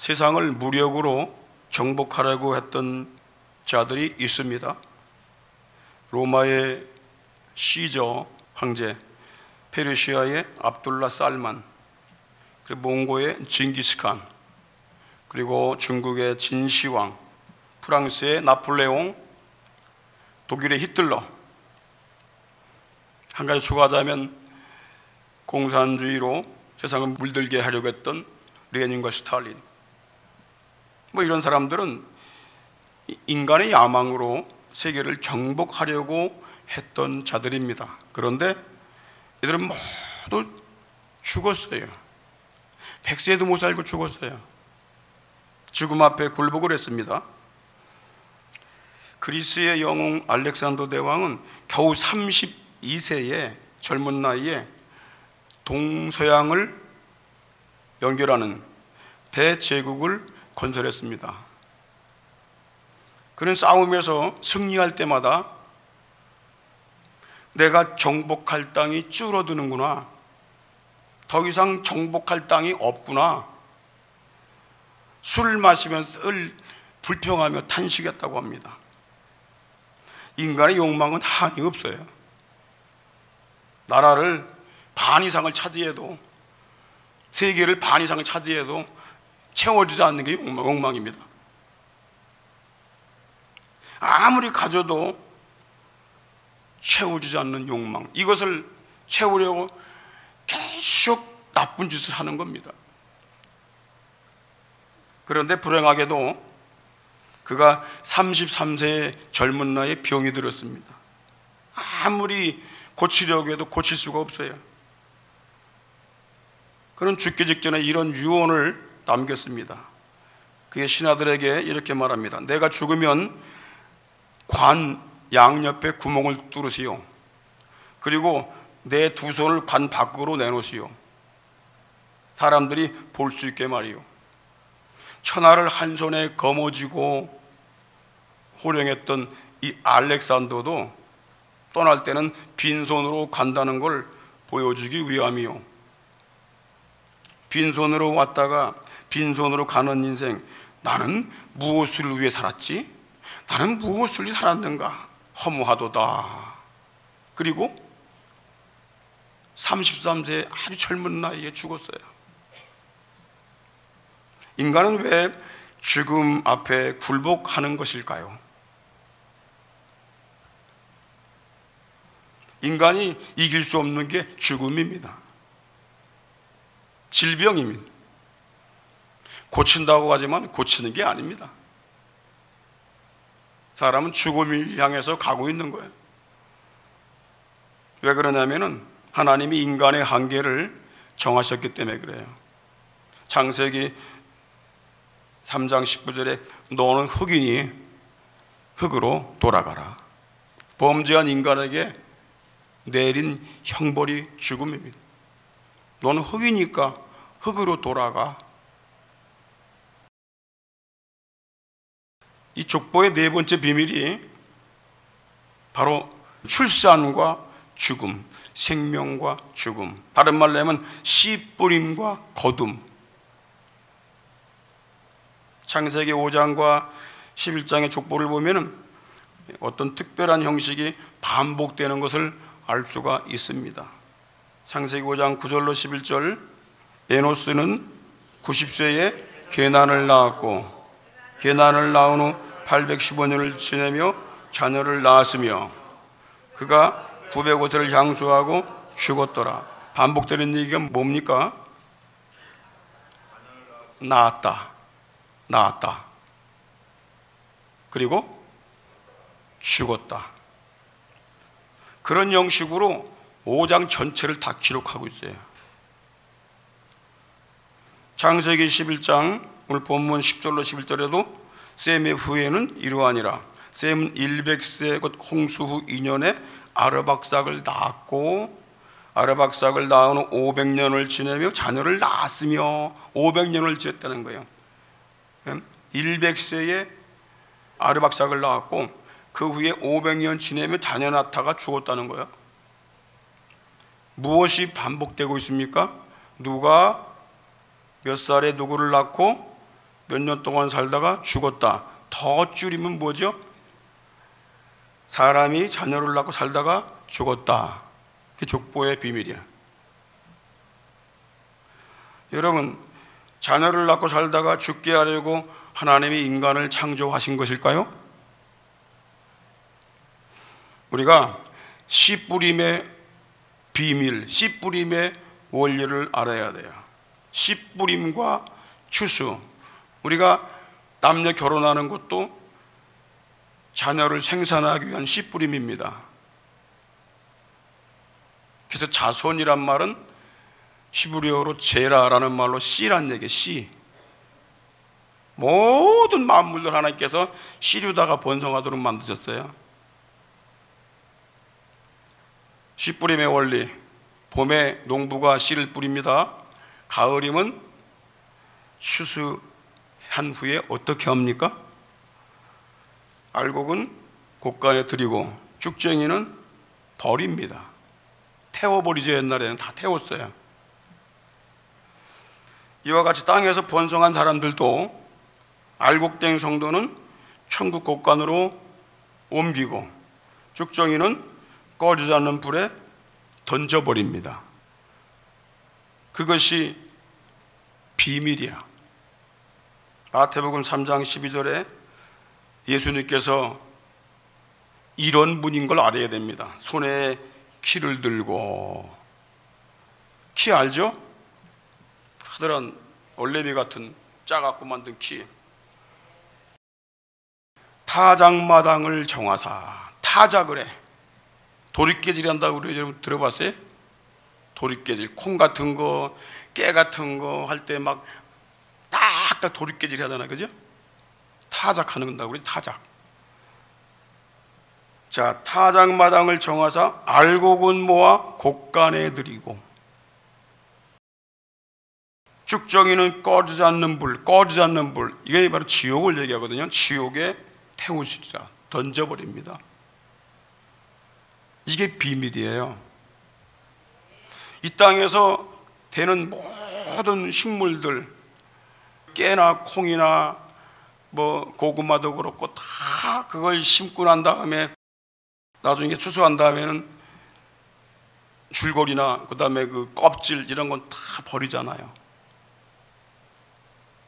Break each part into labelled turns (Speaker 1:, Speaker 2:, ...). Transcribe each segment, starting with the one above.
Speaker 1: 세상을 무력으로 정복하려고 했던 자들이 있습니다. 로마의 시저 황제, 페르시아의 압둘라 살만, 그리고 몽고의 징기스칸, 그리고 중국의 진시황, 프랑스의 나폴레옹, 독일의 히틀러, 한 가지 추가하자면 공산주의로 세상을 물들게 하려고 했던 레닌과 스탈린, 이런 사람들은 인간의 야망으로 세계를 정복하려고 했던 자들입니다. 그런데 이들은 모두 죽었어요. 100세도 못 살고 죽었어요. 죽음 앞에 굴복을 했습니다. 그리스의 영웅 알렉산더 대왕은 겨우 32세의 젊은 나이에 동서양을 연결하는 대제국을 건설했습니다. 그는 싸움에서 승리할 때마다 내가 정복할 땅이 줄어드는구나, 더 이상 정복할 땅이 없구나, 술을 마시면서 늘 불평하며 탄식했다고 합니다. 인간의 욕망은 한이 없어요. 나라를 반 이상을 차지해도, 세계를 반 이상을 차지해도 채워지지 않는 게 욕망입니다. 아무리 가져도 채워지지 않는 욕망, 이것을 채우려고 계속 나쁜 짓을 하는 겁니다. 그런데 불행하게도 그가 33세의 젊은 나이에 병이 들었습니다. 아무리 고치려고 해도 고칠 수가 없어요. 그는 죽기 직전에 이런 유언을 남겼습니다. 그의 신하들에게 이렇게 말합니다. 내가 죽으면 관 양옆에 구멍을 뚫으시오. 그리고 내 두 손을 관 밖으로 내놓으시오. 사람들이 볼 수 있게 말이오. 천하를 한 손에 거머쥐고 호령했던 이 알렉산더도 떠날 때는 빈손으로 간다는 걸 보여주기 위함이요. 빈손으로 왔다가 빈손으로 가는 인생, 나는 무엇을 위해 살았지? 나는 무엇을 위해 살았는가? 허무하도다. 그리고 33세 아주 젊은 나이에 죽었어요. 인간은 왜 죽음 앞에 굴복하는 것일까요? 인간이 이길 수 없는 게 죽음입니다. 질병입니다. 고친다고 하지만 고치는 게 아닙니다. 사람은 죽음을 향해서 가고 있는 거예요. 왜 그러냐면은 하나님이 인간의 한계를 정하셨기 때문에 그래요. 창세기 3장 19절에 너는 흙이니 흙으로 돌아가라. 범죄한 인간에게 내린 형벌이 죽음입니다. 너는 흙이니까 흙으로 돌아가. 이 족보의 네 번째 비밀이 바로 출산과 죽음, 생명과 죽음, 다른 말로 하면 씨 뿌림과 거둠. 창세기 5장과 11장의 족보를 보면 어떤 특별한 형식이 반복되는 것을 알 수가 있습니다. 창세기 5장 9절로 11절, 에노스는 90세에 게난을 낳았고 게난을 낳은 후 815년을 지내며 자녀를 낳았으며 그가 905세를 향수하고 죽었더라. 반복되는 얘기가 뭡니까? 낳았다, 그리고 죽었다. 그런 형식으로 5장 전체를 다 기록하고 있어요. 창세기 11장 오늘 본문 10절로 11절에도 셈의 후예는 이러하니라. 셈은 100세 곧 홍수 후 2년에 아르박삭을 낳았고 아르박삭을 낳은 후 500년을 지내며 자녀를 낳았으며 500년을 지냈다는 거예요. 100세에 아르박삭을 낳았고 그 후에 500년 지내며 자녀 낳다가 죽었다는 거예요. 무엇이 반복되고 있습니까? 누가 몇 살에 누구를 낳고 몇 년 동안 살다가 죽었다. 더 줄이면 뭐죠? 사람이 자녀를 낳고 살다가 죽었다. 그게 족보의 비밀이야. 여러분, 자녀를 낳고 살다가 죽게 하려고 하나님이 인간을 창조하신 것일까요? 우리가 씨 뿌림의 비밀, 씨 뿌림의 원리를 알아야 돼요. 씨 뿌림과 추수. 우리가 남녀 결혼하는 것도 자녀를 생산하기 위한 씨 뿌림입니다. 그래서 자손이란 말은 히브리어로 제라라는 말로 씨란 얘기예요. 씨. 모든 만물들 하나님께서 씨류다가 번성하도록 만드셨어요. 씨 뿌림의 원리. 봄에 농부가 씨를 뿌립니다. 가을이면 추수한 후에 어떻게 합니까? 알곡은 곡간에 들이고 쭉쟁이는 버립니다. 태워버리죠. 옛날에는 다 태웠어요. 이와 같이 땅에서 번성한 사람들도 알곡된 성도는 천국 곡간으로 옮기고 쭉정이는 꺼지지 않는 불에 던져버립니다. 그것이 비밀이야. 마태복음 3장 12절에 예수님께서 이런 분인 걸 알아야 됩니다. 손에 키를 들고, 키 알죠? 커다란 얼레미 같은 짜갖고 만든 키. 타작마당을 정하사. 타작을 해. 도리깨질 한다고 여러분 들어봤어요? 도리깨질, 콩 같은 거, 깨 같은 거 할 때 막 딱딱 도리깨질 하잖아요. 그죠? 타작하는 건다고 그래. 타작. 자, 타작마당을 정하사 알곡은 모아 곡간에 들이고 쭉정이는 꺼지지 않는 불, 꺼지지 않는 불. 이게 바로 지옥을 얘기하거든요. 지옥에 태우시리라. 던져버립니다. 이게 비밀이에요. 이 땅에서 되는 모든 식물들, 깨나 콩이나 뭐 고구마도 그렇고 다 그걸 심고 난 다음에 나중에 추수한 다음에는 줄거리나 그 다음에 그 껍질 이런 건 다 버리잖아요.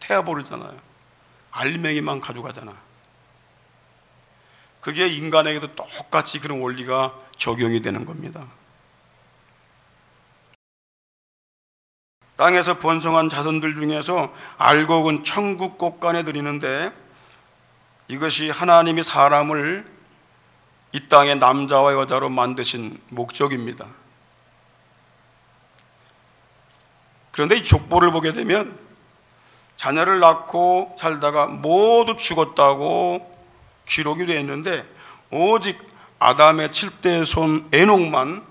Speaker 1: 태워버리잖아요. 알맹이만 가져가잖아. 그게 인간에게도 똑같이 그런 원리가 적용이 되는 겁니다. 땅에서 번성한 자손들 중에서 알곡은 천국 곡간에 들이는데 이것이 하나님이 사람을 이 땅의 남자와 여자로 만드신 목적입니다. 그런데 이 족보를 보게 되면 자녀를 낳고 살다가 모두 죽었다고 기록이 되어 있는데 오직 아담의 7대 손 에녹만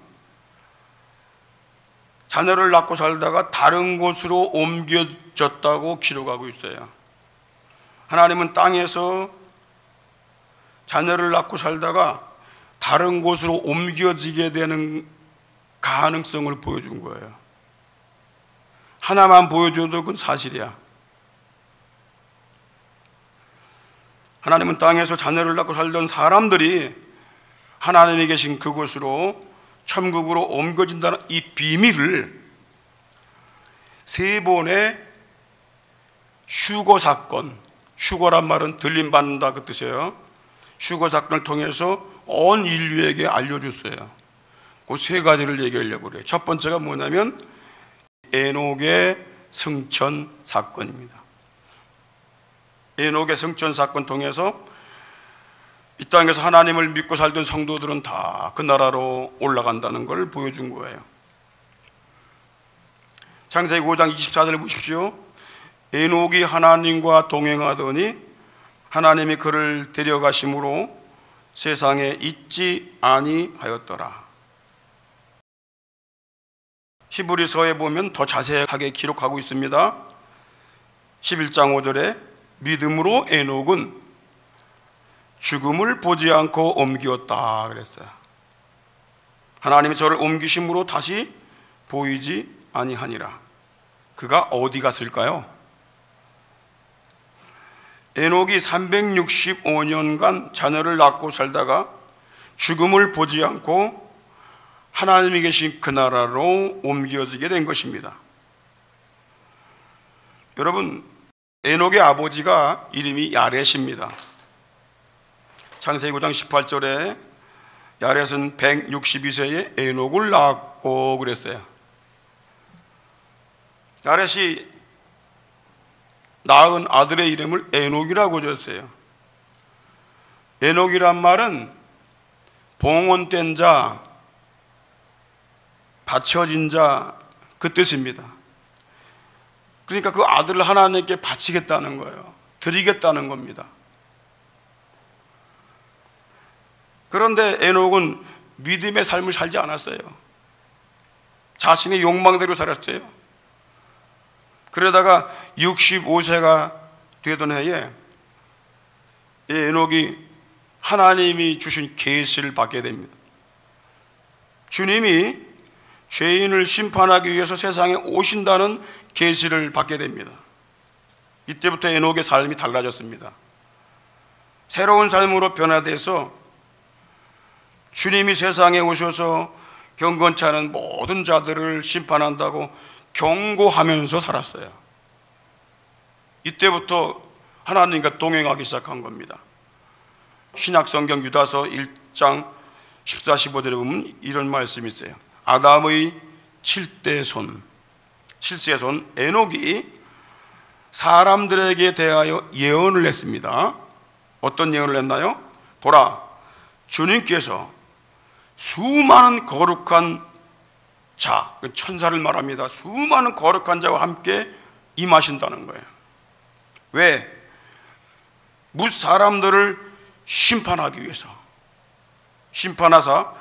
Speaker 1: 자녀를 낳고 살다가 다른 곳으로 옮겨졌다고 기록하고 있어요. 하나님은 땅에서 자녀를 낳고 살다가 다른 곳으로 옮겨지게 되는 가능성을 보여준 거예요. 하나만 보여줘도 그건 사실이야. 하나님은 땅에서 자녀를 낳고 살던 사람들이 하나님이 계신 그곳으로 천국으로 옮겨진다는 이 비밀을 세 번의 휴거 사건, 휴거란 말은 들림받는다 그 뜻이에요. 휴거 사건을 통해서 온 인류에게 알려줬어요. 그 세 가지를 얘기하려고 그래요. 첫 번째가 뭐냐면 에녹의 승천 사건입니다. 에녹의 승천 사건 통해서 이 땅에서 하나님을 믿고 살던 성도들은 다 그 나라로 올라간다는 걸 보여준 거예요. 창세기 5장 24절 보십시오. 에녹이 하나님과 동행하더니 하나님이 그를 데려가심으로 세상에 있지 아니하였더라. 히브리서에 보면 더 자세하게 기록하고 있습니다. 11장 5절에 믿음으로 에녹은 죽음을 보지 않고 옮기었다 그랬어요. 하나님이 저를 옮기심으로 다시 보이지 아니하니라. 그가 어디 갔을까요? 에녹이 365년간 자녀를 낳고 살다가 죽음을 보지 않고 하나님이 계신 그 나라로 옮겨지게 된 것입니다. 여러분, 에녹의 아버지가 이름이 야렛입니다. 창세기 9장 18절에 야렛은 162세에 에녹을 낳았고 그랬어요. 야렛이 낳은 아들의 이름을 에녹이라고 줬어요. 에녹이란 말은 봉헌된 자, 바쳐진 자, 그 뜻입니다. 그러니까 그 아들을 하나님께 바치겠다는 거예요. 드리겠다는 겁니다. 그런데 에녹은 믿음의 삶을 살지 않았어요. 자신의 욕망대로 살았어요. 그러다가 65세가 되던 해에 에녹이 하나님이 주신 계시를 받게 됩니다. 주님이 죄인을 심판하기 위해서 세상에 오신다는 계시를 받게 됩니다. 이때부터 에녹의 삶이 달라졌습니다. 새로운 삶으로 변화돼서 주님이 세상에 오셔서 경건치 않은 모든 자들을 심판한다고 경고하면서 살았어요. 이때부터 하나님과 동행하기 시작한 겁니다. 신약성경 유다서 1장 14, 15절에 보면 이런 말씀이 있어요. 아담의 7대 손, 7세 손 에녹이 사람들에게 대하여 예언을 했습니다. 어떤 예언을 했나요? 보라, 주님께서 수많은 거룩한 자, 천사를 말합니다. 수많은 거룩한 자와 함께 임하신다는 거예요. 왜? 뭇 사람들을 심판하기 위해서. 심판하사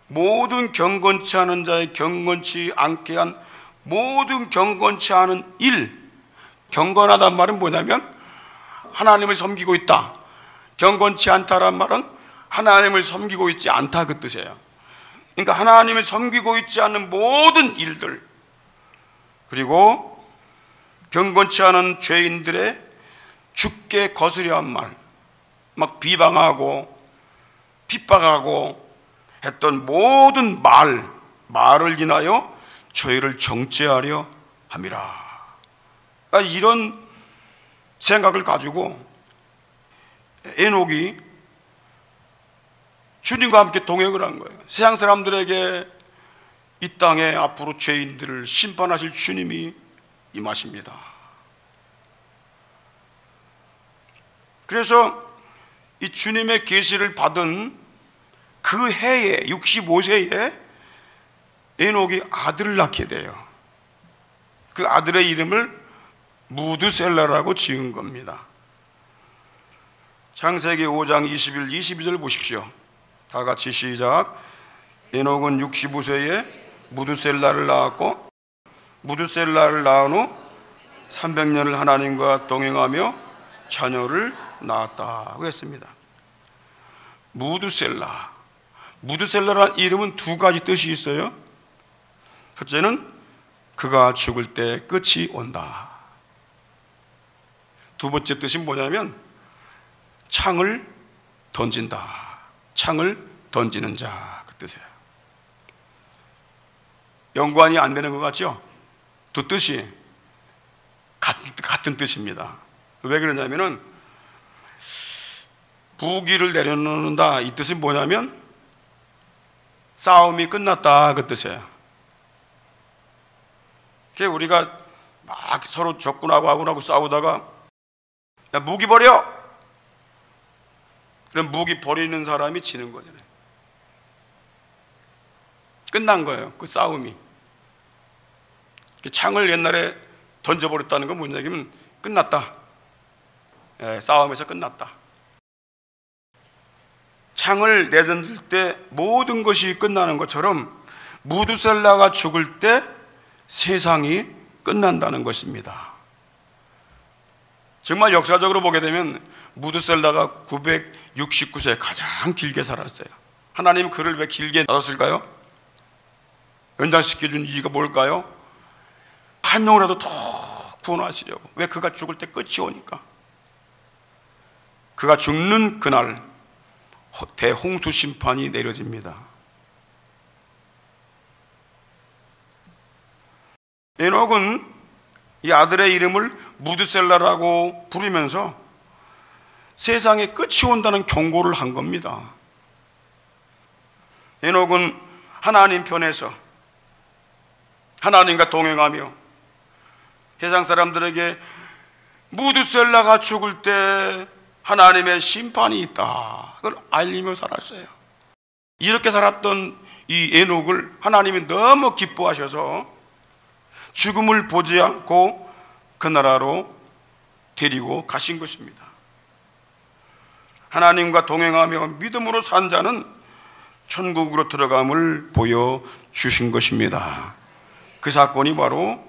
Speaker 1: 모든 경건치 않은 자의 경건치 않게 한 모든 경건치 않은 일. 경건하단 말은 뭐냐면 하나님을 섬기고 있다. 경건치 않다란 말은 하나님을 섬기고 있지 않다, 그 뜻이에요. 그러니까 하나님을 섬기고 있지 않은 모든 일들, 그리고 경건치 않은 죄인들의 죽게 거스려 한 말, 막 비방하고 핍박하고 했던 모든 말을 인하여 저희를 정죄하려 함이라. 그러니까 이런 생각을 가지고 에녹이 주님과 함께 동행을 한 거예요. 세상 사람들에게 이 땅에 앞으로 죄인들을 심판하실 주님이 임하십니다. 그래서 이 주님의 계시를 받은 그 해에 65세에 에녹이 아들을 낳게 돼요. 그 아들의 이름을 무드셀라라고 지은 겁니다. 창세기 5장 21, 22절 보십시오. 다 같이 시작. 에녹은 65세에 무드셀라를 낳았고 무드셀라를 낳은 후 300년을 하나님과 동행하며 자녀를 낳았다고 했습니다. 무드셀라라는 이름은 두 가지 뜻이 있어요. 첫째는 그가 죽을 때 끝이 온다. 두 번째 뜻이 뭐냐면 창을 던진다. 창을 던지는 자, 그 뜻이에요. 연관이 안 되는 것 같죠? 두 뜻이 같은 뜻입니다. 왜 그러냐면은 부기를 내려놓는다, 이 뜻이 뭐냐면 싸움이 끝났다, 그 뜻이에요. 우리가 막 서로 적군하고 싸우다가 야, 무기 버려! 그럼 무기 버리는 사람이 지는 거잖아요. 끝난 거예요, 그 싸움이. 창을 옛날에 던져버렸다는 건 뭔 얘기면 끝났다. 싸움에서 끝났다. 창을 내던질 때 모든 것이 끝나는 것처럼 무드셀라가 죽을 때 세상이 끝난다는 것입니다. 정말 역사적으로 보게 되면 무드셀라가 969세 가장 길게 살았어요. 하나님은 그를 왜 길게 놔뒀을까요? 연장시켜준 이유가 뭘까요? 한 명이라도 더 구원하시려고. 왜? 그가 죽을 때 끝이 오니까. 그가 죽는 그날 대홍수 심판이 내려집니다. 에녹은 이 아들의 이름을 무드셀라라고 부르면서 세상에 끝이 온다는 경고를 한 겁니다. 에녹은 하나님 편에서 하나님과 동행하며 세상 사람들에게 무드셀라가 죽을 때 하나님의 심판이 있다, 그걸 알리며 살았어요. 이렇게 살았던 이 에녹을 하나님이 너무 기뻐하셔서 죽음을 보지 않고 그 나라로 데리고 가신 것입니다. 하나님과 동행하며 믿음으로 산 자는 천국으로 들어감을 보여주신 것입니다. 그 사건이 바로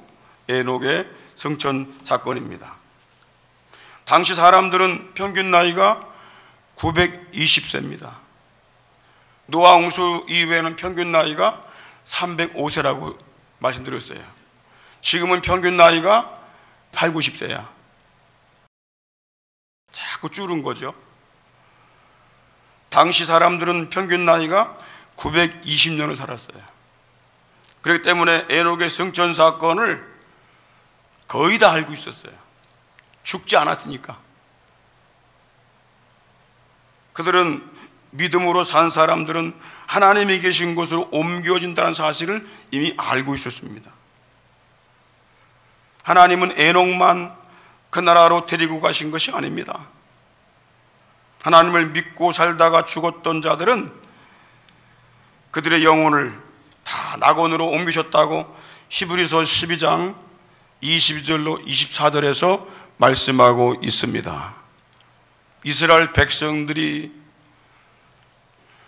Speaker 1: 에녹의 성천 사건입니다. 당시 사람들은 평균 나이가 920세입니다. 노아 홍수 이후에는 평균 나이가 305세라고 말씀드렸어요. 지금은 평균 나이가 8, 90세야. 자꾸 줄은 거죠. 당시 사람들은 평균 나이가 920년을 살았어요. 그렇기 때문에 에녹의 성천 사건을 거의 다 알고 있었어요. 죽지 않았으니까. 그들은 믿음으로 산 사람들은 하나님이 계신 곳으로 옮겨진다는 사실을 이미 알고 있었습니다. 하나님은 에녹만 그 나라로 데리고 가신 것이 아닙니다. 하나님을 믿고 살다가 죽었던 자들은 그들의 영혼을 다 낙원으로 옮기셨다고 히브리서 12장 22절로 24절에서 말씀하고 있습니다. 이스라엘 백성들이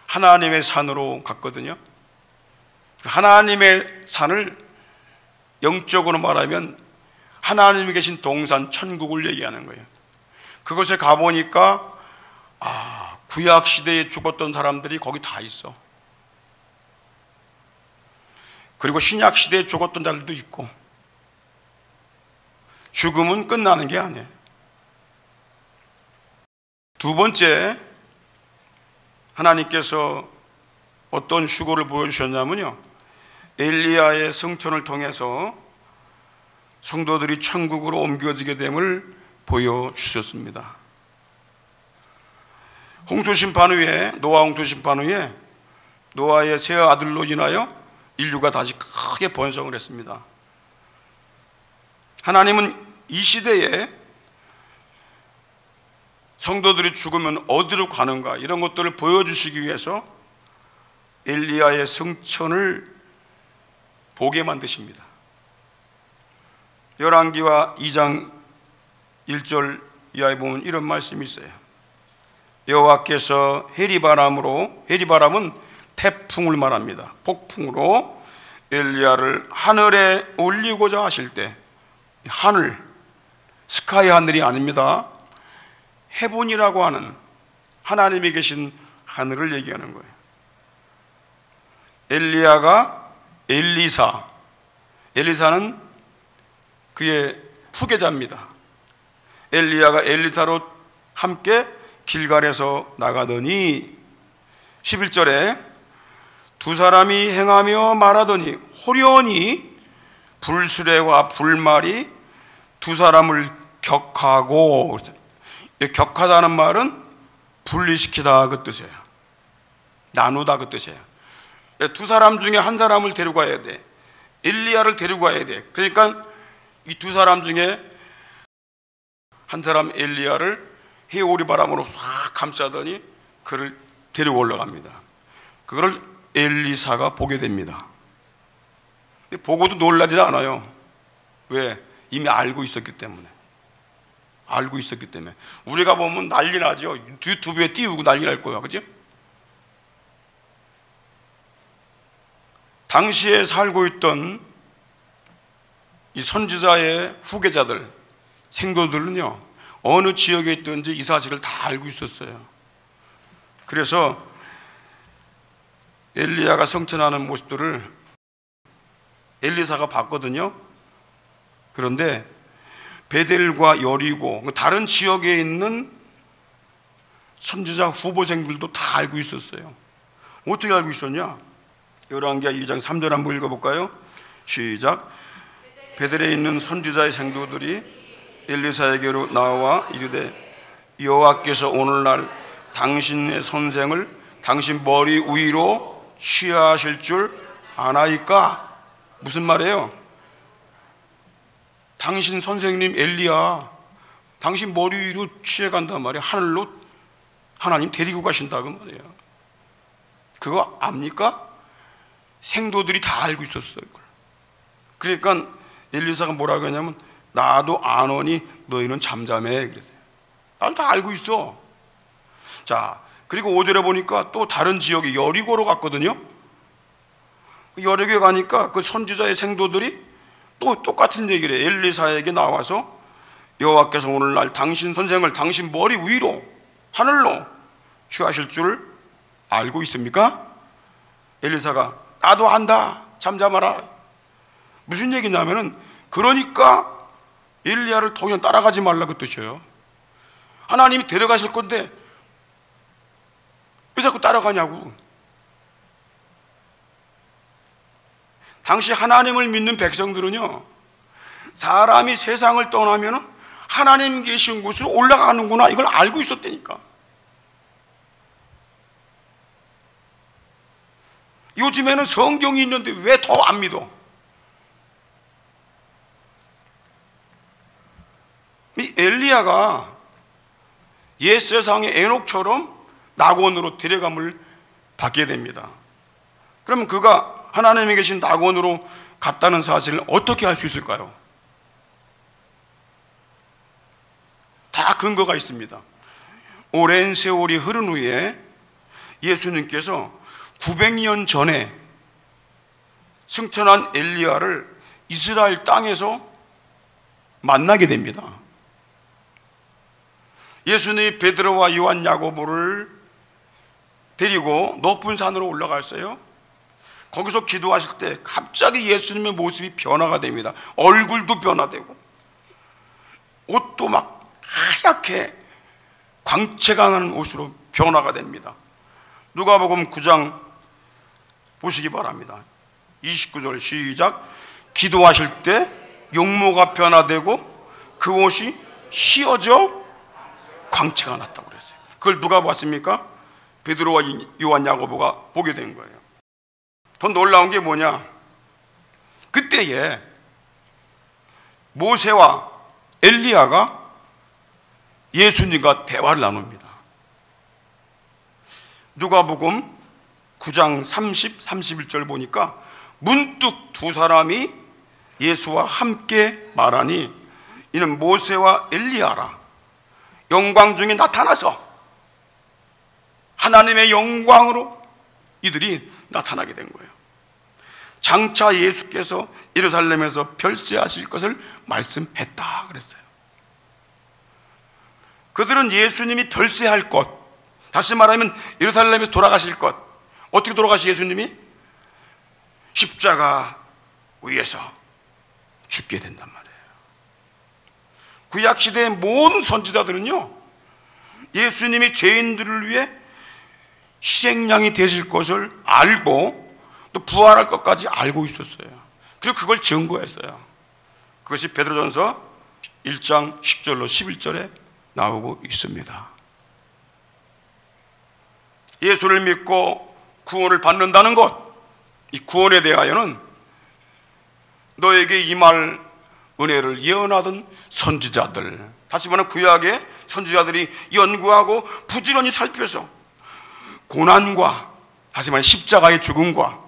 Speaker 1: 하나님의 산으로 갔거든요. 하나님의 산을 영적으로 말하면 하나님이 계신 동산 천국을 얘기하는 거예요. 그곳에 가보니까 구약 시대에 죽었던 사람들이 거기 다 있어. 그리고 신약 시대에 죽었던 자들도 있고. 죽음은 끝나는 게 아니에요. 두 번째, 하나님께서 어떤 휴거를 보여주셨냐면요, 엘리야의 성천을 통해서 성도들이 천국으로 옮겨지게 됨을 보여주셨습니다. 홍수 심판 후에, 노아 홍수 심판 후에 노아의 세 아들로 인하여 인류가 다시 크게 번성을 했습니다. 하나님은 이 시대에 성도들이 죽으면 어디로 가는가, 이런 것들을 보여주시기 위해서 엘리야의 성천을 보게 만드십니다. 열왕기와 2장 1절 이하에 보면 이런 말씀이 있어요. 여호와께서 해리바람으로, 해리바람은 태풍을 말합니다. 폭풍으로 엘리야를 하늘에 올리고자 하실 때, 하늘, 스카이 하늘이 아닙니다. 헤븐이라고 하는 하나님이 계신 하늘을 얘기하는 거예요. 엘리야가 엘리사, 엘리사는 그의 후계자입니다. 엘리야가 엘리사로 함께 길갈에서 나가더니 11절에 두 사람이 행하며 말하더니 호련히 불수레와 불말이 두 사람을 격하고, 격하다는 말은 분리시키다 그 뜻이에요. 나누다 그 뜻이에요. 두 사람 중에 한 사람을 데려가야 돼. 엘리야를 데려가야 돼. 그러니까 이 두 사람 중에 한 사람 엘리야를 해오리 바람으로 싹 감싸더니 그를 데리고 올라갑니다. 그걸 엘리사가 보게 됩니다. 보고도 놀라지 않아요. 왜? 이미 알고 있었기 때문에. 알고 있었기 때문에. 우리가 보면 난리 나죠. 유튜브에 띄우고 난리 날 거야. 그죠? 당시에 살고 있던 이 선지자의 후계자들, 생도들은요, 어느 지역에 있든지 이 사실을 다 알고 있었어요. 그래서 엘리야가 성천하는 모습들을 엘리사가 봤거든요. 그런데 베델과 여리고 다른 지역에 있는 선지자 후보생들도 다 알고 있었어요. 어떻게 알고 있었냐? 열왕기하 2장 3절 한번 읽어볼까요? 시작. 베델에 있는 선지자의 생도들이 엘리사에게로 나와 이르되 여호와께서 오늘날 당신의 선생을 당신 머리 위로 취하실 줄 아나이까? 무슨 말이에요? 당신 선생님 엘리야 당신 머리 위로 취해간단 말이에요. 하늘로 하나님 데리고 가신다 그 말이에요. 그거 압니까? 생도들이 다 알고 있었어요. 이걸. 그러니까 엘리사가 뭐라고 했냐면 나도 아노니 너희는 잠잠해 그랬어요. 나도 다 알고 있어. 자, 그리고 5절에 보니까 또 다른 지역에 여리고로 갔거든요. 여리고에 가니까 그 선지자의 생도들이 또 똑같은 얘기를 해요. 엘리사에게 나와서 여호와께서 오늘날 당신 선생을 당신 머리 위로 하늘로 취하실 줄 알고 있습니까? 엘리사가 나도 안다 잠잠하라. 무슨 얘기냐면은 그러니까 엘리야를 더 이상 따라가지 말라고 뜻이에요. 하나님이 데려가실 건데 왜 자꾸 따라가냐고. 당시 하나님을 믿는 백성들은요, 사람이 세상을 떠나면 하나님 계신 곳으로 올라가는구나 이걸 알고 있었다니까. 요즘에는 성경이 있는데 왜 더 안 믿어? 이 엘리야가 옛 세상의 에녹처럼 낙원으로 데려감을 받게 됩니다. 그러면 그가 하나님이 계신 낙원으로 갔다는 사실을 어떻게 알 수 있을까요? 다 근거가 있습니다. 오랜 세월이 흐른 후에 예수님께서 900년 전에 승천한 엘리야를 이스라엘 땅에서 만나게 됩니다. 예수님이 베드로와 요한, 야고보를 데리고 높은 산으로 올라갔어요. 거기서 기도하실 때 갑자기 예수님의 모습이 변화가 됩니다. 얼굴도 변화되고 옷도 막 하얗게 광채가 나는 옷으로 변화가 됩니다. 누가복음 9장 보시기 바랍니다. 29절 시작. 기도하실 때 용모가 변화되고 그 옷이 휘어져 광채가 났다고 그랬어요. 그걸 누가 봤습니까? 베드로와 요한, 야고보가 보게 된 거예요. 더 놀라운 게 뭐냐? 그때에 모세와 엘리야가 예수님과 대화를 나눕니다. 누가복음 9장 30, 31절 보니까 문득 두 사람이 예수와 함께 말하니 이는 모세와 엘리야라. 영광 중에 나타나서 하나님의 영광으로 이들이 나타나게 된 거예요. 장차 예수께서 예루살렘에서 별세하실 것을 말씀했다 그랬어요. 그들은 예수님이 별세할 것, 다시 말하면 예루살렘에서 돌아가실 것, 어떻게 돌아가시 예수님이? 십자가 위에서 죽게 된단 말이에요. 구약시대의 모든 선지자들은요, 예수님이 죄인들을 위해 희생양이 되실 것을 알고 또 부활할 것까지 알고 있었어요. 그리고 그걸 증거했어요. 그것이 베드로전서 1장 10절로 11절에 나오고 있습니다. 예수를 믿고 구원을 받는다는 것, 이 구원에 대하여는 너에게 임할 은혜를 예언하던 선지자들, 다시 말하면 구약의 선지자들이 연구하고 부지런히 살펴서 고난과 다시 말하면 십자가의 죽음과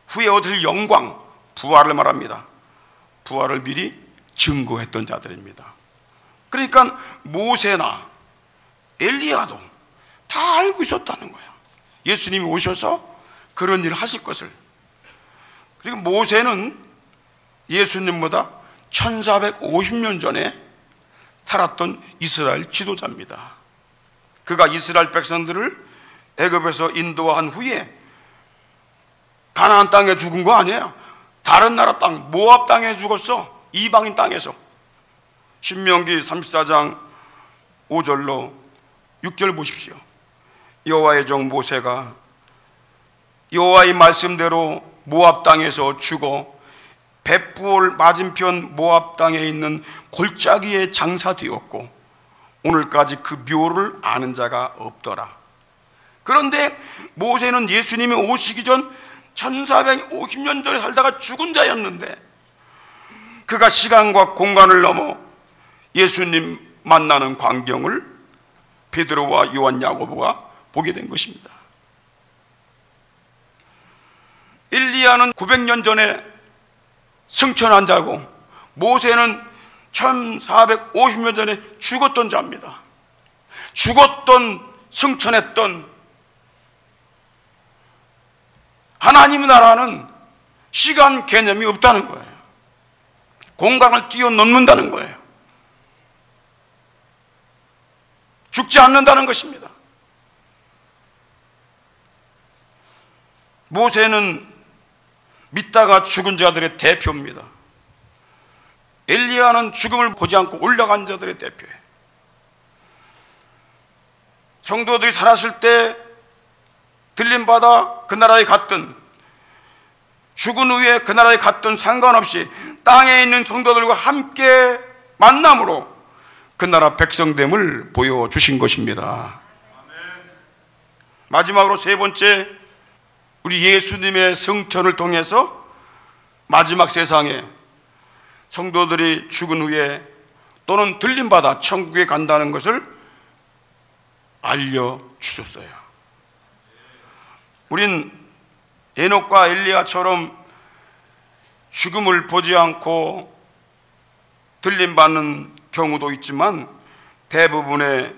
Speaker 1: 후에 얻을 영광, 부활을 말합니다. 부활을 미리 증거했던 자들입니다. 그러니까 모세나 엘리야도 다 알고 있었다는 거예요. 예수님이 오셔서 그런 일을 하실 것을. 그리고 모세는 예수님보다 1450년 전에 살았던 이스라엘 지도자입니다. 그가 이스라엘 백성들을 애굽에서 인도한 후에 가나안 땅에 죽은 거 아니에요. 다른 나라 땅, 모압 땅에 죽었어. 이방인 땅에서. 신명기 34장 5절로 6절 보십시오. 여호와의 종 모세가 여호와의 말씀대로 모압 땅에서 죽어 벳부올 맞은편 모압 땅에 있는 골짜기에 장사되었고 오늘까지 그 묘를 아는 자가 없더라. 그런데 모세는 예수님이 오시기 전 1450년 전에 살다가 죽은 자였는데 그가 시간과 공간을 넘어 예수님 만나는 광경을 베드로와 요한, 야고보가 보게 된 것입니다. 엘리야는 900년 전에 승천한 자고 모세는 1450년 전에 죽었던 자입니다. 죽었던, 승천했던 하나님의 나라는 시간 개념이 없다는 거예요. 공간을 뛰어넘는다는 거예요. 죽지 않는다는 것입니다. 모세는 믿다가 죽은 자들의 대표입니다. 엘리야는 죽음을 보지 않고 올라간 자들의 대표예요. 성도들이 살았을 때 들림받아 그 나라에 갔든 죽은 후에 그 나라에 갔든 상관없이 땅에 있는 성도들과 함께 만남으로 그 나라 백성됨을 보여주신 것입니다. 마지막으로 세 번째, 우리 예수님의 승천을 통해서 마지막 세상에 성도들이 죽은 후에 또는 들림받아 천국에 간다는 것을 알려주셨어요. 우린 에녹과 엘리야처럼 죽음을 보지 않고 들림받는 경우도 있지만 대부분의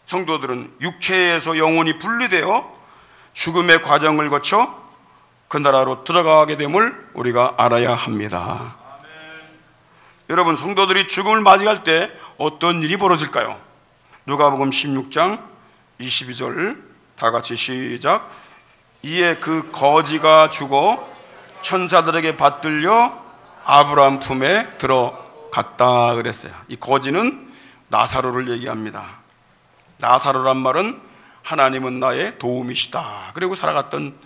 Speaker 1: 성도들은 육체에서 영혼이 분리되어 죽음의 과정을 거쳐 그 나라로 들어가게 됨을 우리가 알아야 합니다. 여러분, 성도들이 죽음을 맞이할 때 어떤 일이 벌어질까요? 누가복음 16장 22절 다 같이 시작. 이에 그 거지가 죽어 천사들에게 받들려 아브라함 품에 들어갔다 그랬어요. 이 거지는 나사로를 얘기합니다. 나사로란 말은 하나님은 나의 도움이시다 그리고 살아갔던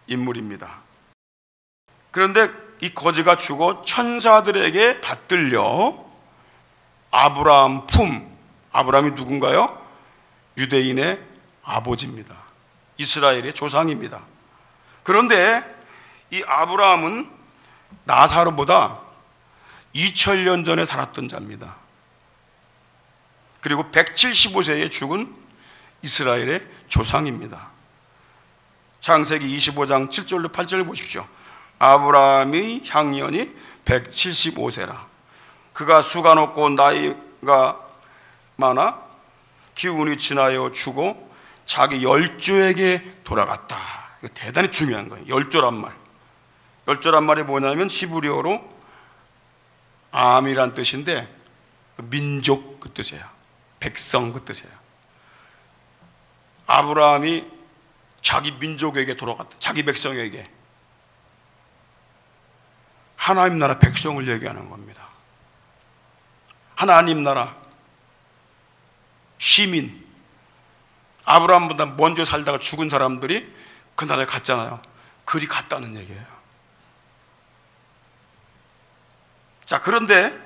Speaker 1: 인물입니다. 그런데 이 거지가 죽어 천사들에게 받들려 아브라함 품, 아브라함이 누군가요? 유대인의 아버지입니다. 이스라엘의 조상입니다. 그런데 이 아브라함은 나사로보다 2000년 전에 살았던 자입니다. 그리고 175세에 죽은 이스라엘의 조상입니다. 창세기 25장 7절로 8절을 보십시오. 아브라함의 향년이 175세라. 그가 수가 높고 나이가 많아 기운이 지나여 죽어 자기 열조에게 돌아갔다. 이거 대단히 중요한 거예요. 열조란 말. 열조란 말이 뭐냐면 히브리어로 암이란 뜻인데 민족 그 뜻이에요. 백성 그 뜻이에요. 아브라함이 자기 민족에게 돌아갔다. 자기 백성에게. 하나님 나라 백성을 얘기하는 겁니다. 하나님 나라 시민, 아브라함보다 먼저 살다가 죽은 사람들이 그 나라에 갔잖아요. 그리 갔다는 얘기예요. 자, 그런데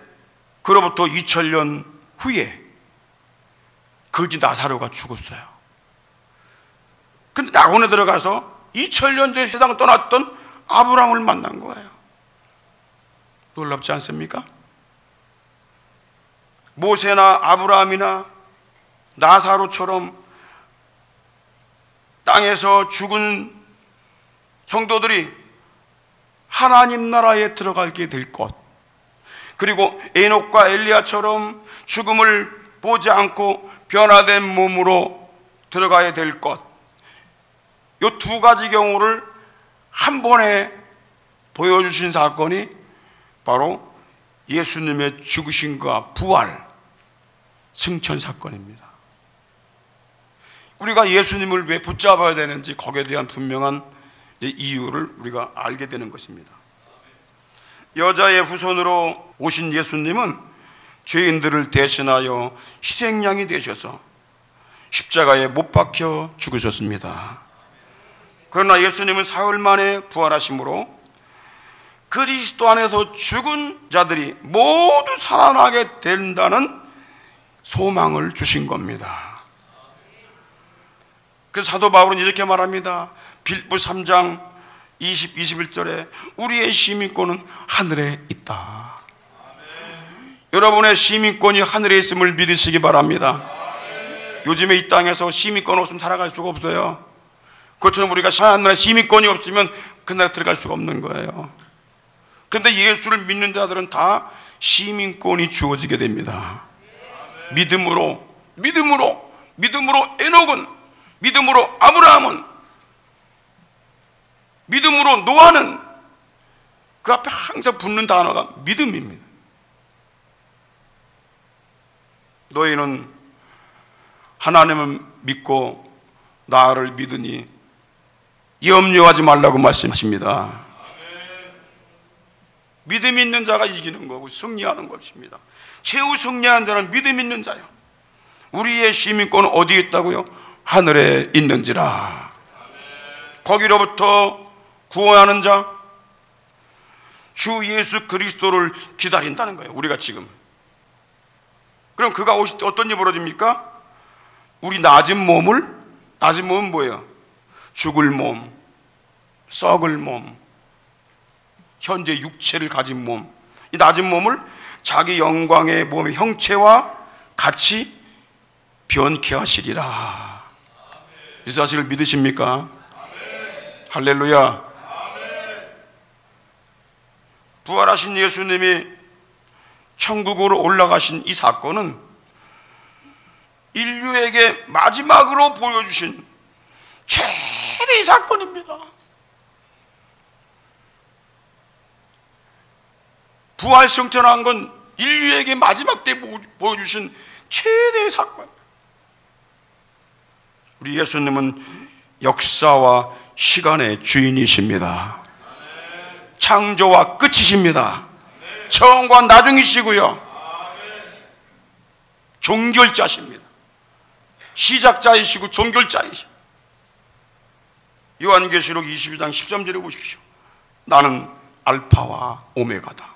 Speaker 1: 그로부터 2000년 후에 거지 나사로가 죽었어요. 근데 낙원에 들어가서 2000년 전에 세상을 떠났던 아브라함을 만난 거예요. 놀랍지 않습니까? 모세나 아브라함이나 나사로처럼 땅에서 죽은 성도들이 하나님 나라에 들어가게 될 것, 그리고 에녹과 엘리야처럼 죽음을 보지 않고 변화된 몸으로 들어가야 될 것, 이 두 가지 경우를 한 번에 보여주신 사건이 바로 예수님의 죽으심과 부활, 승천 사건입니다. 우리가 예수님을 왜 붙잡아야 되는지 거기에 대한 분명한 이유를 우리가 알게 되는 것입니다. 여자의 후손으로 오신 예수님은 죄인들을 대신하여 희생양이 되셔서 십자가에 못 박혀 죽으셨습니다. 그러나 예수님은 사흘 만에 부활하심으로 그리스도 안에서 죽은 자들이 모두 살아나게 된다는 소망을 주신 겁니다. 그래서 사도 바울은 이렇게 말합니다. 빌립보 3장 20, 21절에 우리의 시민권은 하늘에 있다. 여러분의 시민권이 하늘에 있음을 믿으시기 바랍니다. 요즘에 이 땅에서 시민권 없으면 살아갈 수가 없어요. 그것처럼 우리가 하나님의 시민권이 없으면 그 나라에 들어갈 수가 없는 거예요. 그런데 예수를 믿는 자들은 다 시민권이 주어지게 됩니다. 믿음으로 에녹은, 믿음으로 아브라함은, 믿음으로 노아는, 그 앞에 항상 붙는 단어가 믿음입니다. 너희는 하나님을 믿고 나를 믿으니 염려하지 말라고 말씀하십니다. 믿음 있는 자가 이기는 거고 승리하는 것입니다. 최후 승리하는 자는 믿음 있는 자요. 우리의 시민권은 어디에 있다고요? 하늘에 있는지라. 거기로부터 구원하는 자, 주 예수 그리스도를 기다린다는 거예요. 우리가 지금. 그럼 그가 오실 때 어떤 일이 벌어집니까? 우리 낮은 몸은 뭐예요? 죽을 몸, 썩을 몸, 현재 육체를 가진 몸, 이 낮은 몸을 자기 영광의 몸의 형체와 같이 변케 하시리라. 이 사실을 믿으십니까? 할렐루야. 부활하신 예수님이 천국으로 올라가신 이 사건은 인류에게 마지막으로 보여주신 최대의 사건입니다. 부활 승천한 건 인류에게 마지막 때 보여주신 최대의 사건. 우리 예수님은 역사와 시간의 주인이십니다. 창조와 끝이십니다. 처음과 나중이시고요, 종결자십니다. 시작자이시고 종결자이시고. 요한계시록 22장 13절에 보십시오. 나는 알파와 오메가다.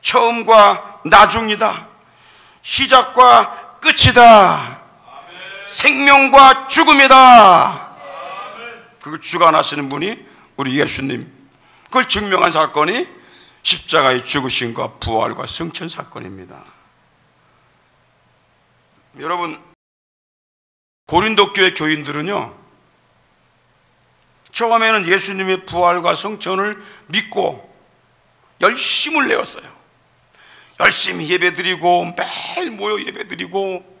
Speaker 1: 처음과 나중이다. 시작과 끝이다. 생명과 죽음이다. 그걸 주관하시는 분이 우리 예수님. 그걸 증명한 사건이 십자가의 죽으심과 부활과 승천 사건입니다. 여러분, 고린도 교회 교인들은요, 처음에는 예수님의 부활과 성천을 믿고 열심을 내었어요. 열심히 예배드리고, 매일 모여 예배드리고,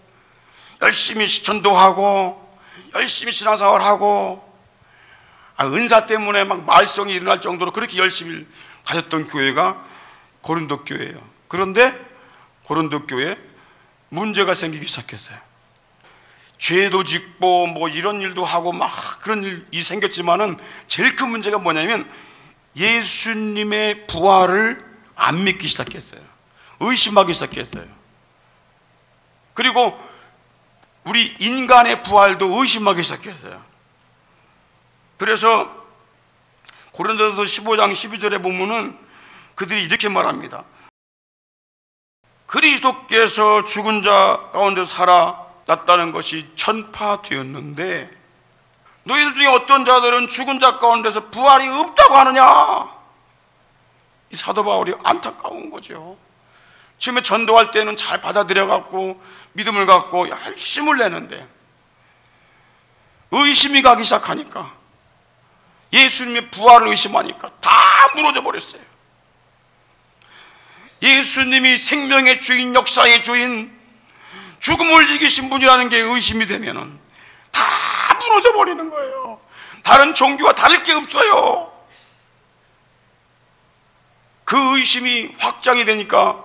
Speaker 1: 열심히 전도하고, 열심히 신앙생활하고, 은사 때문에 막 말썽이 일어날 정도로 그렇게 열심히 가셨던 교회가 고린도 교회예요. 그런데 고린도 교회에 문제가 생기기 시작했어요. 죄도 짓고 뭐 이런 일도 하고 막 그런 일이 생겼지만은 제일 큰 문제가 뭐냐면 예수님의 부활을 안 믿기 시작했어요. 의심하기 시작했어요. 그리고 우리 인간의 부활도 의심하기 시작했어요. 그래서 고린도서 15장 12절에 보면은 그들이 이렇게 말합니다. 그리스도께서 죽은 자 가운데 살아났다는 것이 전파되었는데 너희들 중에 어떤 자들은 죽은 자 가운데서 부활이 없다고 하느냐. 이 사도 바울이 안타까운 거죠. 처음에 전도할 때는 잘 받아들여갖고 믿음을 갖고 열심을 내는데 의심이 가기 시작하니까, 예수님의 부활을 의심하니까 다 무너져 버렸어요. 예수님이 생명의 주인, 역사의 주인, 죽음을 이기신 분이라는 게 의심이 되면은 다 무너져 버리는 거예요. 다른 종교와 다를 게 없어요. 그 의심이 확장이 되니까,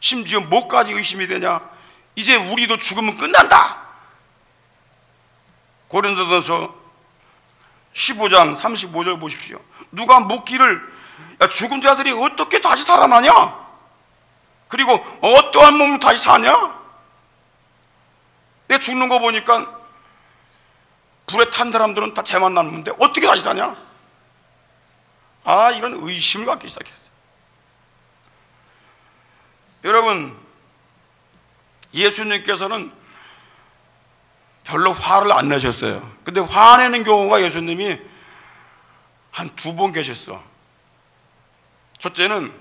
Speaker 1: 심지어 뭐까지 의심이 되냐, 이제 우리도 죽으면 끝난다. 고린도전서 15장 35절 보십시오. 누가 묻기를 야, 죽은 자들이 어떻게 다시 살아나냐? 그리고 어떠한 몸은 다시 사냐? 내 죽는 거 보니까 불에 탄 사람들은 다 재만 남는데 어떻게 다시 사냐? 아, 이런 의심을 갖기 시작했어요. 여러분, 예수님께서는 별로 화를 안 내셨어요. 근데 화내는 경우가 예수님이 한 2번 계셨어. 첫째는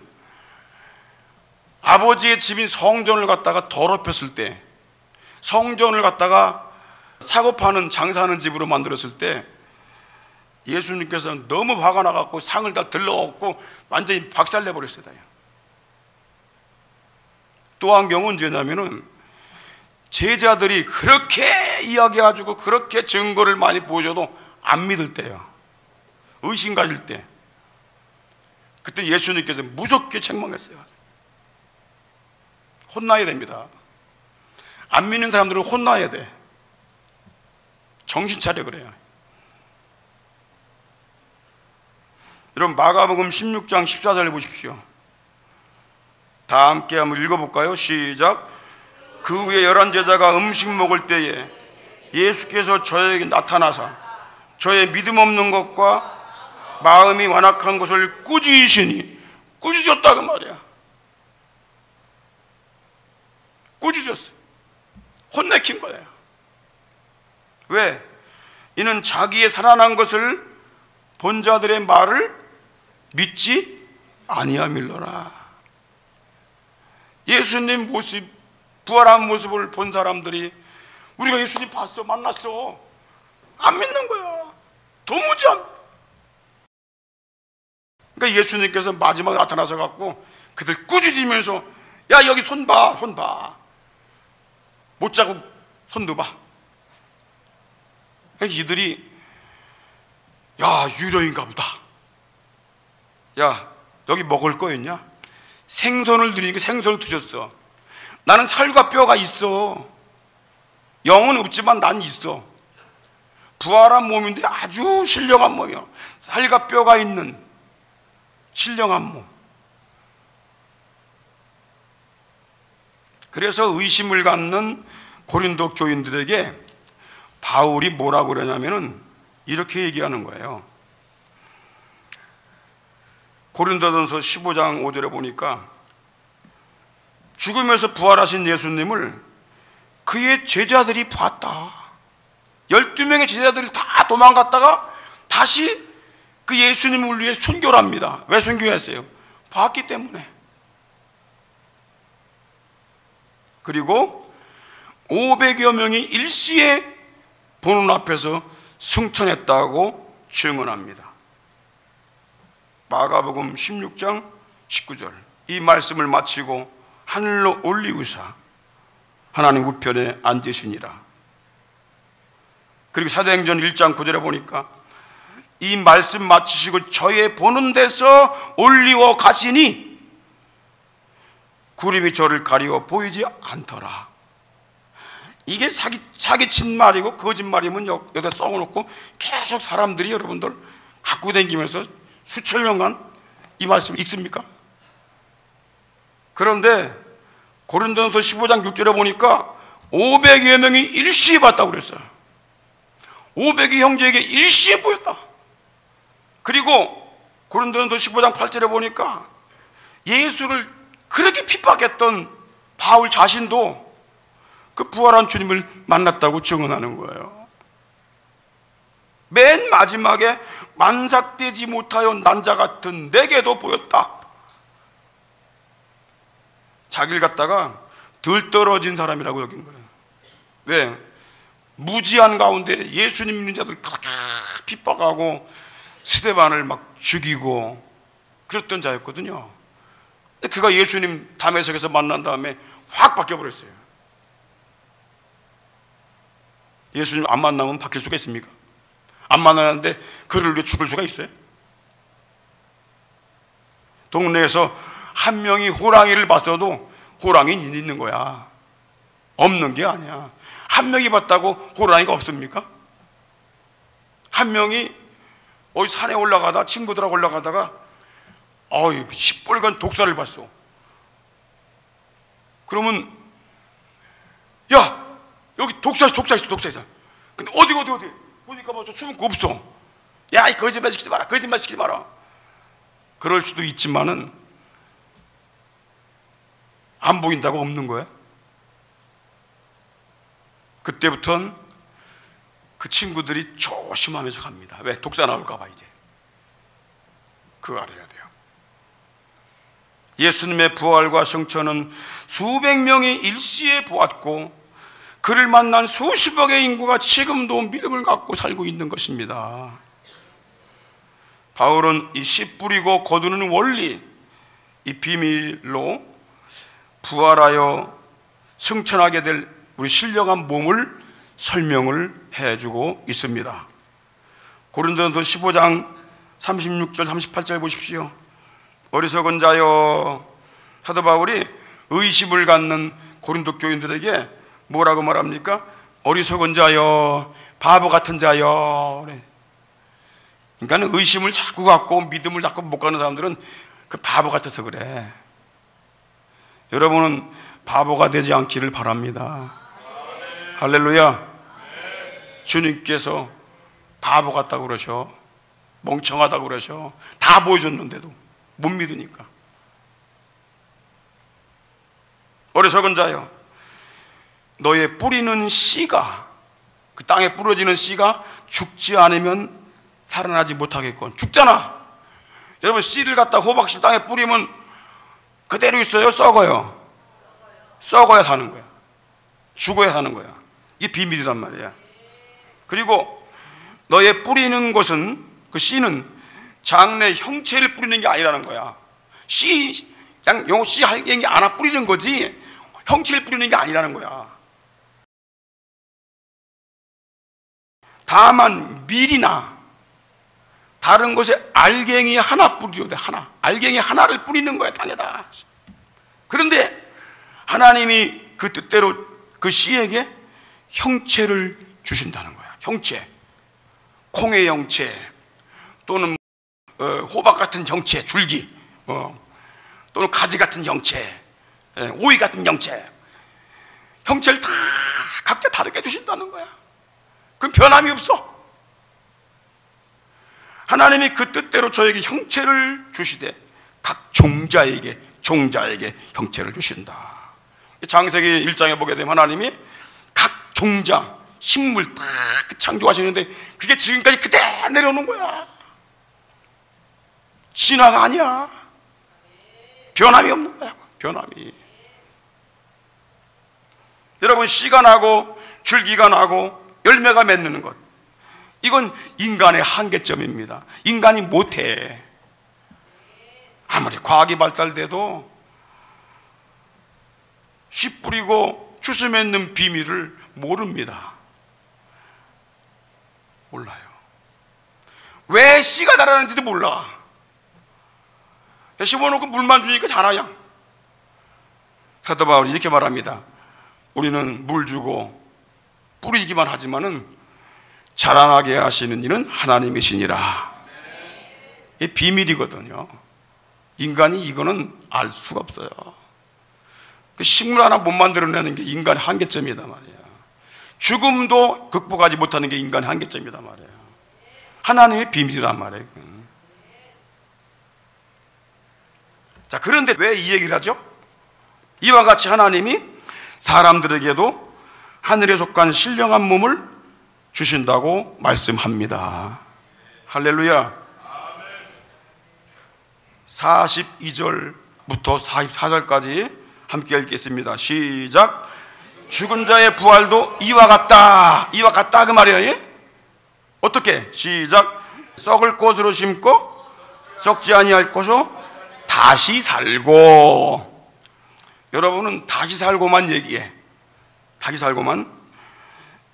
Speaker 1: 아버지의 집인 성전을 갖다가 더럽혔을 때, 성전을 갖다가 사고 파는 장사하는 집으로 만들었을 때 예수님께서는 너무 화가 나갖고 상을 다 들러엎고 완전히 박살내버렸어요. 또 한 경우는 언제냐면은 제자들이 그렇게 이야기해가지고 그렇게 증거를 많이 보여줘도 안 믿을 때요. 의심 가질 때. 그때 예수님께서 무섭게 책망했어요. 혼나야 됩니다. 안 믿는 사람들은 혼나야 돼. 정신 차려 그래요. 여러분, 마가복음 16장 14절을 보십시오. 다 함께 한번 읽어볼까요? 시작. 그 후에 11 제자가 음식 먹을 때에 예수께서 저에게 나타나사 저의 믿음 없는 것과 마음이 완악한 것을 꾸짖으시니, 꾸짖었다 그 말이야. 꾸짖었어. 혼내킨 거예요. 왜? 이는 자기의 살아난 것을 본 자들의 말을 믿지 아니함일러라. 예수님 모습, 부활한 모습을 본 사람들이 우리가 예수님 봤어, 만났어, 안 믿는 거야. 도무지 안 믿어. 그러니까 예수님께서 마지막에 나타나서 갖고 그들 꾸짖으면서 야, 여기 손 봐, 손 봐. 못 자고 손 넣어봐. 그러니까 이들이 야, 유료인가 보다. 야, 여기 먹을 거 있냐? 생선을 드리니까 생선을 드셨어. 나는 살과 뼈가 있어. 영은 없지만 난 있어. 부활한 몸인데 아주 신령한 몸이야. 살과 뼈가 있는 신령한 몸. 그래서 의심을 갖는 고린도 교인들에게 바울이 뭐라고 그러냐면은 이렇게 얘기하는 거예요. 고린도전서 15장 5절에 보니까 죽음에서 부활하신 예수님을 그의 제자들이 봤다. 12명의 제자들이 다 도망갔다가 다시 그 예수님을 위해 순교를 합니다. 왜 순교했어요? 봤기 때문에. 그리고 500여 명이 일시에 보는 앞에서 승천했다고 증언합니다. 마가복음 16장 19절. 이 말씀을 마치고 하늘로 올리우사 하나님 우편에 앉으시니라. 그리고 사도행전 1장 9절에 보니까 이 말씀 마치시고 저의 보는 데서 올리워 가시니 구름이 저를 가리워 보이지 않더라. 이게 사기친 말이고 거짓말이면 여기다 써놓고 계속 사람들이 여러분들 갖고 다니면서 수천 년간 이 말씀 읽습니까? 그런데 고린도전서 15장 6절에 보니까 500여 명이 일시에 봤다고 그랬어요. 500의 형제에게 일시에 보였다. 그리고 고린도전서 15장 8절에 보니까 예수를 그렇게 핍박했던 바울 자신도 그 부활한 주님을 만났다고 증언하는 거예요. 맨 마지막에 만삭되지 못하여 난자 같은 내게도 보였다. 자기를 갖다가 덜 떨어진 사람이라고 여긴 거예요. 왜? 무지한 가운데 예수님 믿는 자들 그렇게 핍박하고 스데반을 막 죽이고 그랬던 자였거든요. 그가 예수님 담에색에서 만난 다음에 확 바뀌어버렸어요. 예수님 안 만나면 바뀔 수가 있습니까? 안 만나는데 그를 위해 죽을 수가 있어요? 동네에서 한 명이 호랑이를 봤어도 호랑이는 있는 거야. 없는 게 아니야. 한 명이 봤다고 호랑이가 없습니까? 한 명이 어디 산에 올라가다 친구들하고 올라가다가 시뻘건 독사를 봤어. 그러면 야, 여기 독사 있어. 근데 어디 보니까 뭐 숨은 거 없어. 야, 이 거짓말 시키지 마라. 그럴 수도 있지만은 안 보인다고 없는 거야. 그때부터는 그 친구들이 조심하면서 갑니다. 왜? 독사 나올까 봐. 이제 그거 알아야 돼요. 예수님의 부활과 성천은 수백 명이 일시에 보았고 그를 만난 수십억의 인구가 지금도 믿음을 갖고 살고 있는 것입니다. 바울은 이 씨 뿌리고 거두는 원리, 이 비밀로 부활하여 승천하게 될 우리 신령한 몸을 설명을 해주고 있습니다. 고린도전서 15장 36절 38절 보십시오. 어리석은 자여, 사도 바울이 의심을 갖는 고린도 교인들에게 뭐라고 말합니까? 어리석은 자여, 바보 같은 자여. 그러니까 의심을 자꾸 갖고 믿음을 자꾸 못 가는 사람들은 그 바보 같아서 그래. 여러분은 바보가 되지 않기를 바랍니다. 할렐루야. 주님께서 바보 같다고 그러셔. 멍청하다고 그러셔. 다 보여줬는데도 못 믿으니까. 어리석은 자여, 너의 뿌리는 씨가, 그 땅에 뿌려지는 씨가 죽지 않으면 살아나지 못하겠군. 죽잖아. 여러분, 씨를 갖다 호박씨 땅에 뿌리면 그대로 있어요? 썩어요? 썩어야 사는 거야. 죽어야 사는 거야. 이게 비밀이란 말이야. 그리고 너의 뿌리는 것은, 그 씨는 장래 형체를 뿌리는 게 아니라는 거야. 씨, 그냥 요 씨 할갱이 하나 뿌리는 거지 형체를 뿌리는 게 아니라는 거야. 다만 밀이나 다른 곳에 알갱이 하나 뿌리는데, 하나, 알갱이 하나를 뿌리는 거야, 땅에다. 그런데 하나님이 그 뜻대로 그 씨에게 형체를 주신다는 거야. 형체, 콩의 형체, 또는 호박 같은 형체, 줄기, 또는 가지 같은 형체, 오이 같은 형체, 형체를 다 각자 다르게 주신다는 거야. 그럼 변함이 없어. 하나님이 그 뜻대로 저에게 형체를 주시되 각 종자에게 형체를 주신다. 창세기 1장에 보게 되면 하나님이 각 종자, 식물 다 창조하시는데 그게 지금까지 그대로 내려오는 거야. 진화가 아니야. 변함이 없는 거야. 변함이. 여러분, 씨가 나고 줄기가 나고 열매가 맺는 것, 이건 인간의 한계점입니다. 인간이 못해. 아무리 과학이 발달돼도 씨 뿌리고 주스 맺는 비밀을 모릅니다. 몰라요. 왜 씨가 자라는지도 몰라. 심어놓고 물만 주니까 자라야. 사도 바울이 이렇게 말합니다. 우리는 물 주고 뿌리기만 하지만은 자라나게 하시는 이는 하나님이시니라. 이게 비밀이거든요. 인간이 이거는 알 수가 없어요. 그 식물 하나 못 만들어내는 게 인간의 한계점이다 말이야. 죽음도 극복하지 못하는 게 인간의 한계점이다 말이야. 하나님의 비밀이란 말이에요. 자, 그런데 왜 이 얘기를 하죠? 이와 같이 하나님이 사람들에게도 하늘에 속한 신령한 몸을 주신다고 말씀합니다. 할렐루야. 42절부터 44절까지 함께 읽겠습니다. 시작. 죽은 자의 부활도 이와 같다. 이와 같다 그 말이에요. 어떻게? 시작. 썩을 것으로 심고 썩지 아니할 것으로 다시 살고. 여러분은 다시 살고만 얘기해. 다시 살고만.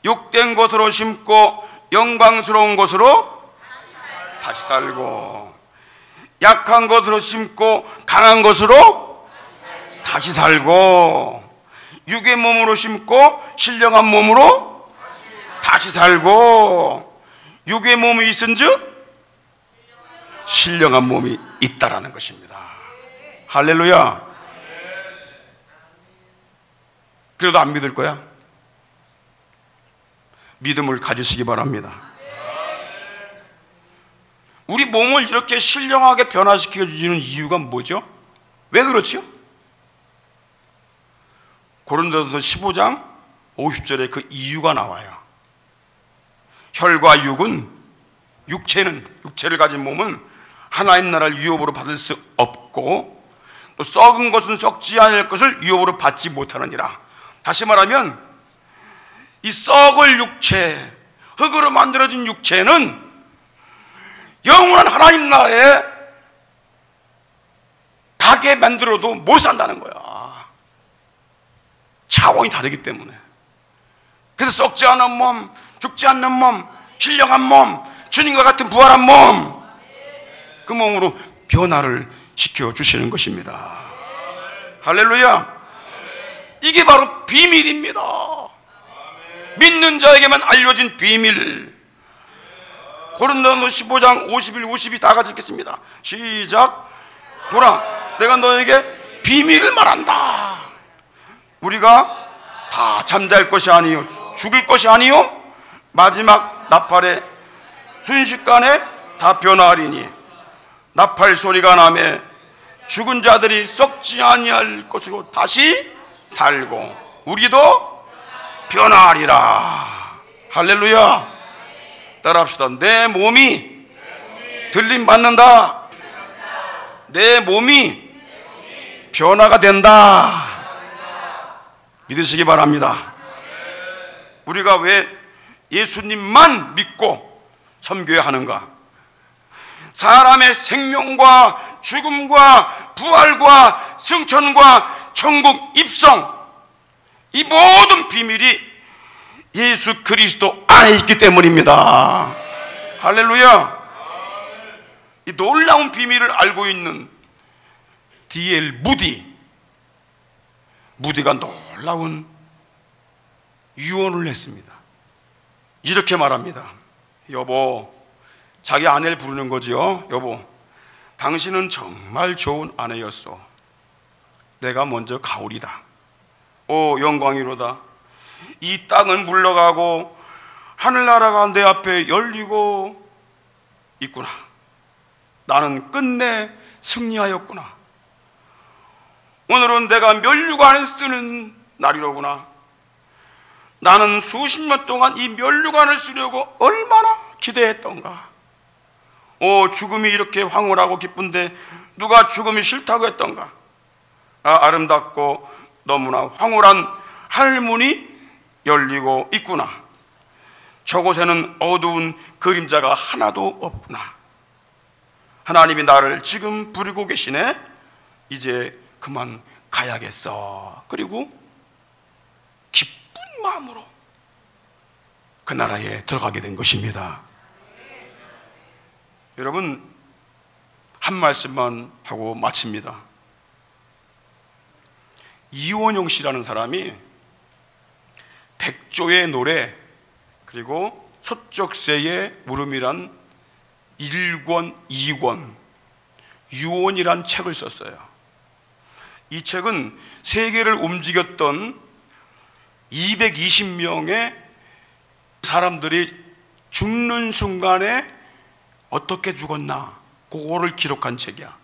Speaker 1: 욕된 것으로 심고 영광스러운 것으로 다시 살고, 약한 것으로 심고 강한 것으로 다시 살고, 육의 몸으로 심고 신령한 몸으로 다시 살고, 육의 몸이 있은즉 신령한 몸이 있다라는 것입니다. 할렐루야. 그래도 안 믿을 거야? 믿음을 가지시기 바랍니다. 우리 몸을 이렇게 신령하게 변화시켜 주시는 이유가 뭐죠? 왜 그렇죠? 고린도전서 15장 50절에 그 이유가 나와요. 혈과 육은, 육체를 가진 몸은 하나님 나라를 유업으로 받을 수 없고, 또 썩은 것은 썩지 않을 것을 유업으로 받지 못하느니라. 다시 말하면 이 썩을 육체, 흙으로 만들어진 육체는 영원한 하나님 나라에 가게 만들어도 못 산다는 거야. 차원이 다르기 때문에. 그래서 썩지 않은 몸, 죽지 않는 몸, 신령한 몸, 주님과 같은 부활한 몸, 그 몸으로 변화를 시켜주시는 것입니다. 할렐루야. 이게 바로 비밀입니다. 믿는 자에게만 알려진 비밀. 고린도전서 15장 51, 52 다 같이 읽겠습니다. 시작. 보라, 내가 너에게 비밀을 말한다. 우리가 다 잠잘 것이 아니요 죽을 것이 아니요 마지막 나팔의 순식간에 다 변화하리니 나팔 소리가 나매 죽은 자들이 썩지 아니할 것으로 다시 살고 우리도 변화하리라. 할렐루야. 따라합시다. 내 몸이 들림 받는다. 내 몸이 변화가 된다. 믿으시기 바랍니다. 우리가 왜 예수님만 믿고 섬겨야 하는가? 사람의 생명과 죽음과 부활과 승천과 천국 입성, 이 모든 비밀이 예수 그리스도 안에 있기 때문입니다. 할렐루야. 이 놀라운 비밀을 알고 있는 D.L. 무디가 놀라운 유언을 했습니다. 이렇게 말합니다. 여보, 자기 아내를 부르는 거지요. 여보, 당신은 정말 좋은 아내였소. 내가 먼저 가오리다. 오 영광이로다. 이 땅은 물러가고 하늘나라가 내 앞에 열리고 있구나. 나는 끝내 승리하였구나. 오늘은 내가 면류관을 쓰는 날이로구나. 나는 수십 년 동안 이 면류관을 쓰려고 얼마나 기대했던가. 오, 죽음이 이렇게 황홀하고 기쁜데 누가 죽음이 싫다고 했던가. 아름답고 너무나 황홀한 하늘문이 열리고 있구나. 저곳에는 어두운 그림자가 하나도 없구나. 하나님이 나를 지금 부리고 계시네. 이제 그만 가야겠어. 그리고 기쁜 마음으로 그 나라에 들어가게 된 것입니다. 여러분, 한 말씀만 하고 마칩니다. 이원영 씨라는 사람이 백조의 노래 그리고 소쩍새의 울음이란 1권, 2권, 유언이란 책을 썼어요. 이 책은 세계를 움직였던 220명의 사람들이 죽는 순간에 어떻게 죽었나, 그거를 기록한 책이야.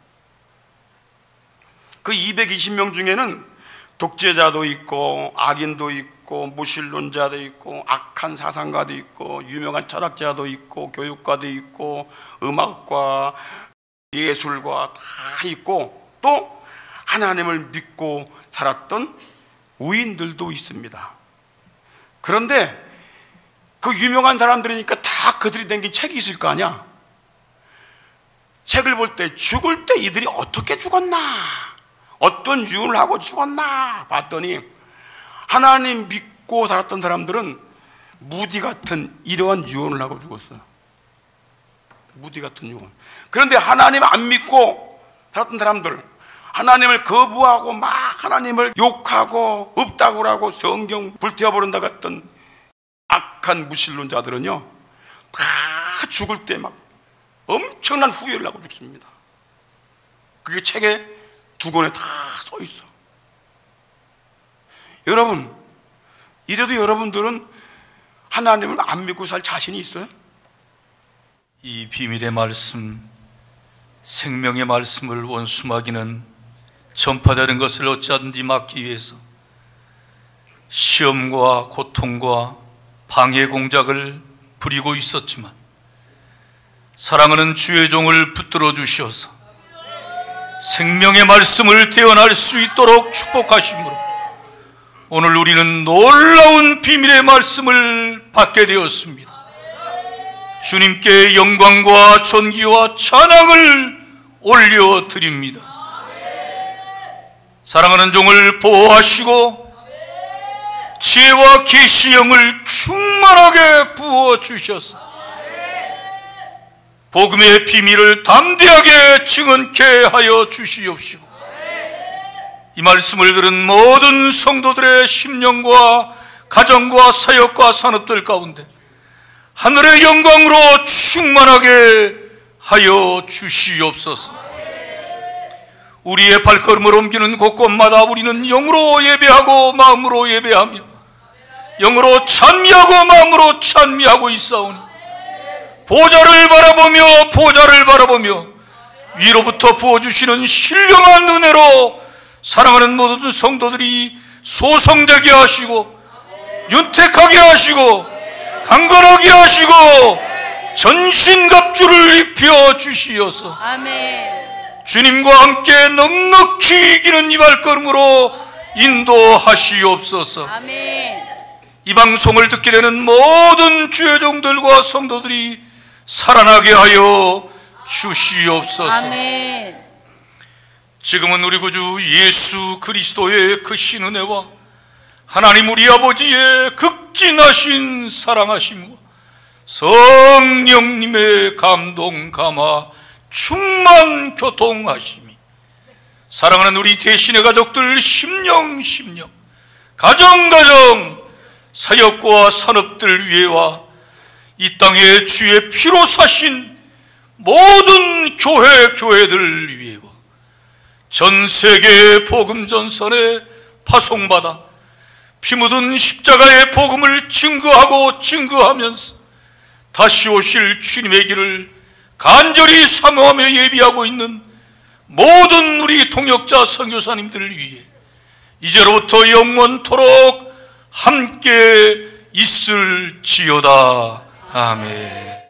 Speaker 1: 그 220명 중에는 독재자도 있고 악인도 있고 무신론자도 있고 악한 사상가도 있고 유명한 철학자도 있고 교육가도 있고 음악과 예술과 다 있고 또 하나님을 믿고 살았던 우인들도 있습니다. 그런데 그 유명한 사람들이니까 다 그들이 남긴 책이 있을 거 아니야. 책을 볼 때 죽을 때 이들이 어떻게 죽었나, 어떤 유언을 하고 죽었나 봤더니 하나님 믿고 살았던 사람들은 무디 같은 이러한 유언을 하고 죽었어요. 무디 같은 유언. 그런데 하나님 안 믿고 살았던 사람들, 하나님을 거부하고 막 하나님을 욕하고 없다고 하고 성경 불태워버린다고 했던 악한 무신론자들은요, 다 죽을 때 막 엄청난 후회를 하고 죽습니다. 그게 책에 2권에 다 써 있어. 여러분, 이래도 여러분들은 하나님을 안 믿고 살 자신이 있어요?
Speaker 2: 이 비밀의 말씀, 생명의 말씀을 원수마귀는 전파되는 것을 어찌하든지 막기 위해서 시험과 고통과 방해 공작을 부리고 있었지만, 사랑하는 주의 종을 붙들어 주셔서 생명의 말씀을 대언할 수 있도록 축복하심으로 오늘 우리는 놀라운 비밀의 말씀을 받게 되었습니다. 주님께 영광과 존귀와 찬양을 올려드립니다. 사랑하는 종을 보호하시고 지혜와 계시형을 충만하게 부어주셔서 복음의 비밀을 담대하게 증언케 하여 주시옵시고, 이 말씀을 들은 모든 성도들의 심령과 가정과 사역과 산업들 가운데 하늘의 영광으로 충만하게 하여 주시옵소서. 우리의 발걸음을 옮기는 곳곳마다 우리는 영으로 예배하고 마음으로 예배하며 영으로 찬미하고 마음으로 찬미하고 있사오니, 보좌를 바라보며 위로부터 부어주시는 신령한 은혜로 사랑하는 모든 성도들이 소성되게 하시고 윤택하게 하시고 강건하게 하시고 전신갑주를 입혀 주시어서 주님과 함께 넉넉히 이기는 이 발걸음으로 인도하시옵소서. 이 방송을 듣게 되는 모든 주의 종들과 성도들이 살아나게 하여 주시옵소서. 지금은 우리 구주 예수 그리스도의 그 신은혜와 하나님 우리 아버지의 극진하신 사랑하심과 성령님의 감동 감화 충만 교통하심이 사랑하는 우리 대신의 가족들 심령 가정 사역과 산업들 위에와 이 땅에 주의 피로 사신 모든 교회들 위에와 전 세계 복음 전선에 파송받아 피 묻은 십자가의 복음을 증거하면서 다시 오실 주님의 길을 간절히 사모하며 예비하고 있는 모든 우리 동역자 선교사님들을 위해 이제로부터 영원토록 함께 있을지어다. 아멘.